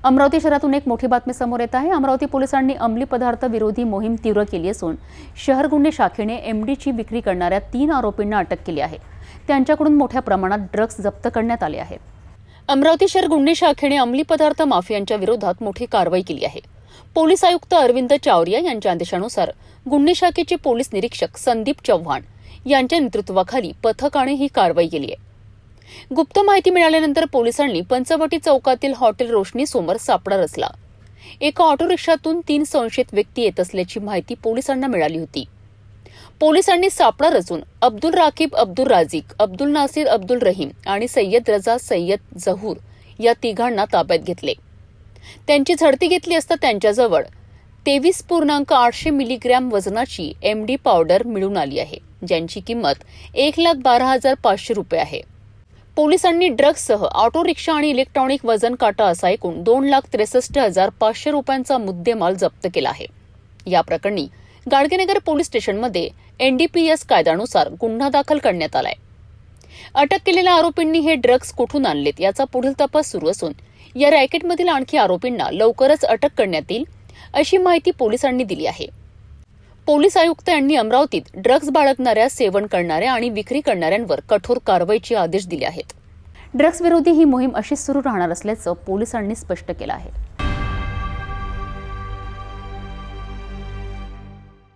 अमरावती शहरातून एक मोठी बातमी समोर येत आहे। अमरावती पोलिसांनी अंमली पदार्थ विरोधी मोहीम तीव्र केली असून शहर गुन्हे शाखेने एमडीची विक्री करणाऱ्या 3 आरोपींना अटक केली आहे। त्यांच्याकडून मोठ्या प्रमाणात ड्रग्ज जप्त करण्यात आले आहेत। अमरावती शहर गुन्हे शाखेने अंमली पदार्थ माफियांच्या विरोधात मोठी कारवाई केली आहे। पोलीस आयुक्त अरविंद चावरिया यांच्या आदेशानुसार गुन्हे शाखेचे पोलीस निरीक्षक संदीप चव्हाण यांच्या नेतृत्वाखाली पथकाने ही कारवाई केली आहे। गुप्त माहिती मिळाल्यानंतर पोलिसांनी पंचवटी चौकातील हॉटेल रोशनी समोर सापळा रचला। एका ऑटो रिक्षातून 3 संशयित व्यक्ती येत असल्याची माहिती पोलिसांना मिळाली होती। पोलिसांनी सापळा रचून अब्दुल राकीब अब्दुल राझिक, अब्दुल नासिर अब्दुल रहीम आणि सय्यद रजा सय्यद जहूर या तिघांना ताब्यात घेतले। त्यांची झडती घेतली असता त्यांच्याजवळ 23.800 मिलीग्रॅम वजनाची एमडी पावडर मिळून आली आहे, ज्यांची किंमत 1,12,500 रुपये आहे। पोलिसांनी ड्रग्जसह ऑटो रिक्षा आणि इलेक्ट्रॉनिक वजन काटा असा एकूण 2,63,500 रुपयांचा मुद्देमाल जप्त केला आहे। या प्रकरणी गाडगेनगर पोलीस स्टेशनमध्ये एनडीपीएस कायद्यानुसार गुन्हा दाखल करण्यात आलाय। अटक केलेल्या आरोपींनी हे ड्रग्ज कुठून आणलेत याचा पुढील तपास सुरू असून या रॅकेटमधील आणखी आरोपींना लवकरच अटक करण्यात येईल अशी माहिती पोलिसांनी दिली आहे। पोलीस आयुक्त यांनी अमरावतीत ड्रग्ज बाळगणाऱ्या, सेवन करणाऱ्या आणि विक्री करणाऱ्यांवर कठोर कारवाईचे आदेश दिले आहेत। ड्रग्ज विरोधी ही मोहीम अशीच सुरू राहणार असल्याचं पोलिसांनी स्पष्ट केलं आहे।